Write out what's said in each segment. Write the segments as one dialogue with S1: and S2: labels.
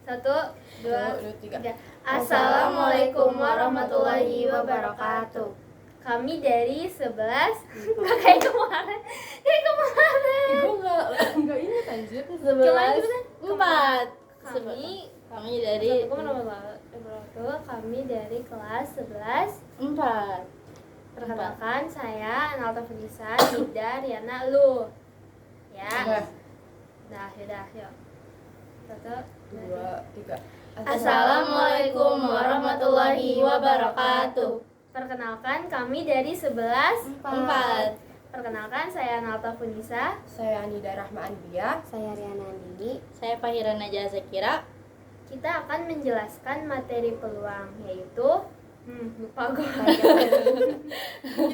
S1: Satu, dua,
S2: tiga.
S1: Assalamualaikum warahmatullahi wabarakatuh. Kami dari 11. Nggak kayak kemarin.
S2: Gue nggak ingat anjir.
S1: 11,
S3: 4.
S1: Kami
S3: dari
S1: kami dari kelas 11.
S3: 4.
S1: Perkenalkan, saya Analta Felisa, Nida, Riana, Lu. Ya. Nah, yaudah, yuk. Satu,
S2: Dua, tiga.
S1: Assalamualaikum warahmatullahi wabarakatuh. Perkenalkan, kami dari 11.
S3: 4.
S1: Perkenalkan, saya Analta Felisa.
S2: Saya Nida Rahma Anbia.
S4: Saya Riana Andini.
S3: Saya Fahira Najah Zakira.
S1: Kita akan menjelaskan materi peluang, yaitu lupa gue.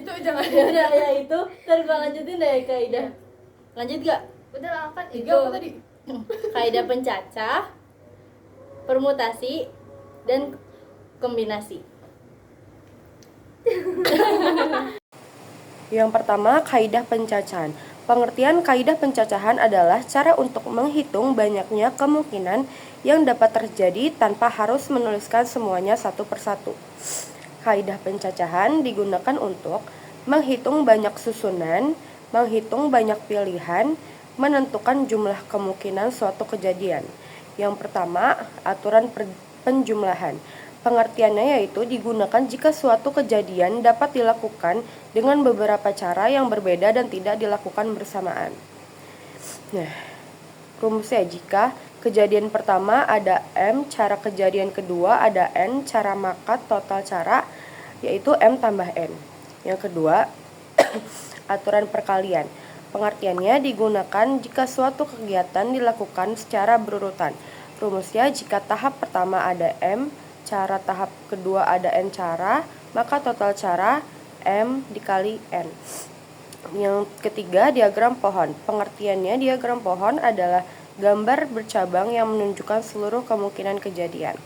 S2: Itu jangan.
S3: Udah ya itu. Ntar gue lanjutin deh kaidah. Lanjut gak?
S1: Udah lah, kan itu.
S2: Tiga apa tadi?
S3: Kaidah pencacah, permutasi, dan kombinasi.
S2: Yang pertama, kaidah pencacahan. Pengertian kaidah pencacahan adalah cara untuk menghitung banyaknya kemungkinan yang dapat terjadi tanpa harus menuliskan semuanya satu persatu. Kaidah pencacahan digunakan untuk menghitung banyak susunan, menghitung banyak pilihan, menentukan jumlah kemungkinan suatu kejadian. Yang pertama, aturan penjumlahan. Pengertiannya yaitu digunakan jika suatu kejadian dapat dilakukan dengan beberapa cara yang berbeda dan tidak dilakukan bersamaan. Nah, rumusnya jika kejadian pertama ada M, cara kejadian kedua ada N, cara maka total cara yaitu M tambah N. Yang kedua, aturan perkalian. Pengertiannya digunakan jika suatu kegiatan dilakukan secara berurutan. Rumusnya jika tahap pertama ada M, cara tahap kedua ada N cara, maka total cara M dikali N. Yang ketiga, diagram pohon. Pengertiannya diagram pohon adalah gambar bercabang yang menunjukkan seluruh kemungkinan kejadian.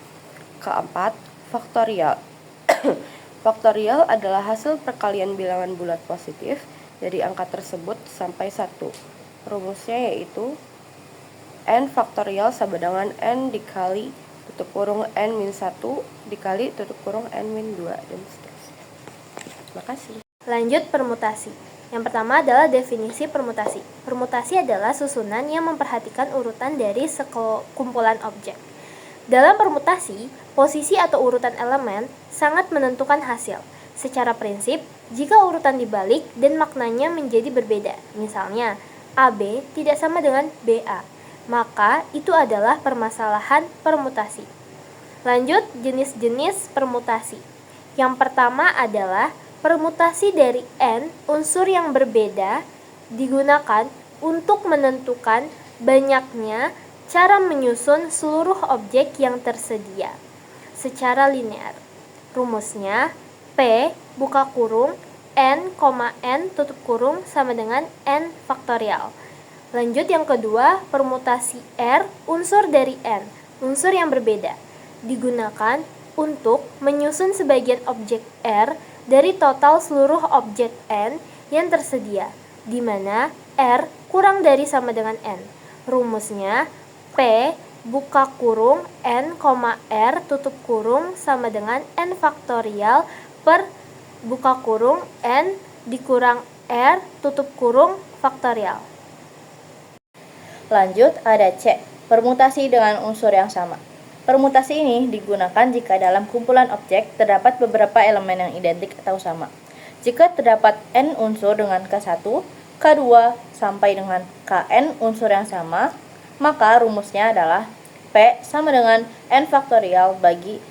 S2: Keempat, faktorial. Faktorial adalah hasil perkalian bilangan bulat positif dari angka tersebut sampai 1. Rumusnya yaitu N faktorial sama dengan N dikali tutup kurung N-1 dikali tutup kurung N-2 dan seterusnya. Makasih.
S1: Lanjut, permutasi. Yang pertama adalah definisi permutasi. Permutasi adalah susunan yang memperhatikan urutan dari sekumpulan objek. Dalam permutasi, posisi atau urutan elemen sangat menentukan hasil. Secara prinsip, jika urutan dibalik dan maknanya menjadi berbeda, misalnya AB tidak sama dengan BA, maka itu adalah permasalahan permutasi. Lanjut, jenis-jenis permutasi. Yang pertama adalah permutasi dari N unsur yang berbeda digunakan untuk menentukan banyaknya cara menyusun seluruh objek yang tersedia secara linear. Rumusnya P buka kurung N, N tutup kurung sama dengan N faktorial. Lanjut, yang kedua, permutasi R unsur dari N, unsur yang berbeda, digunakan untuk menyusun sebagian objek R dari total seluruh objek N yang tersedia, di mana R kurang dari sama dengan N. Rumusnya P buka kurung N, R tutup kurung sama dengan N faktorial per buka kurung N dikurang R tutup kurung faktorial.
S3: Lanjut, ada C, permutasi dengan unsur yang sama. Permutasi ini digunakan jika dalam kumpulan objek terdapat beberapa elemen yang identik atau sama. Jika terdapat N unsur dengan K1, K2 sampai dengan Kn unsur yang sama, maka rumusnya adalah P sama dengan N faktorial bagi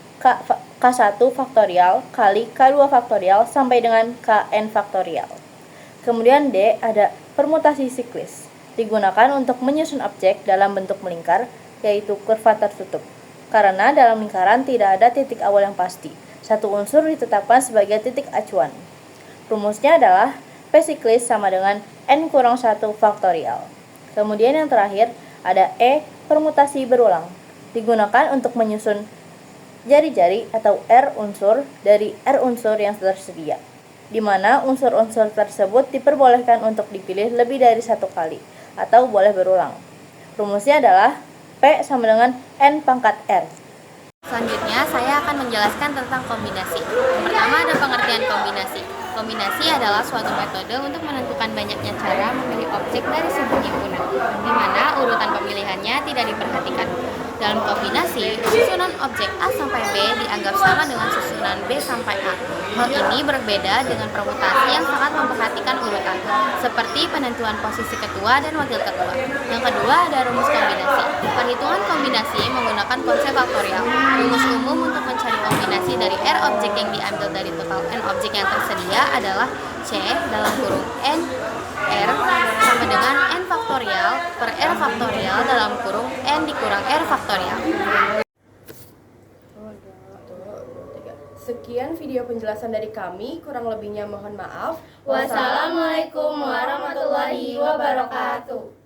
S3: K1 faktorial kali K2 faktorial sampai dengan Kn faktorial. Kemudian D, ada permutasi siklis. Digunakan untuk menyusun objek dalam bentuk melingkar, yaitu kurva tertutup. Karena dalam lingkaran tidak ada titik awal yang pasti. Satu unsur ditetapkan sebagai titik acuan. Rumusnya adalah P siklis sama dengan N kurang 1 faktorial. Kemudian yang terakhir ada E, permutasi berulang. Digunakan untuk menyusun jari-jari atau R unsur dari R unsur yang tersedia, di mana unsur-unsur tersebut diperbolehkan untuk dipilih lebih dari satu kali atau boleh berulang. Rumusnya adalah P sama dengan N pangkat R.
S4: Selanjutnya, saya akan menjelaskan tentang kombinasi. Yang pertama ada pengertian kombinasi. Kombinasi adalah suatu metode untuk menentukan banyaknya cara memilih objek dari sebuah himpunan, di mana urutan pemilihannya tidak diperhatikan. Dalam kombinasi, susunan objek A sampai B dianggap sama dengan susunan B sampai A. Hal ini berbeda dengan permutasi yang sangat memperhatikan urutan, seperti penentuan posisi ketua dan wakil ketua. Yang kedua ada rumus kombinasi. Perhitungan kombinasi menggunakan konsep faktorial. Rumus umum untuk mencari kombinasi dari R objek yang diambil dari total N objek yang tersedia adalah C dalam kurung N R sama dengan N faktorial per R faktorial dalam kurung N dikurang R faktorial.
S2: Sekian video penjelasan dari kami, kurang lebihnya mohon maaf.
S1: Wassalamualaikum warahmatullahi wabarakatuh.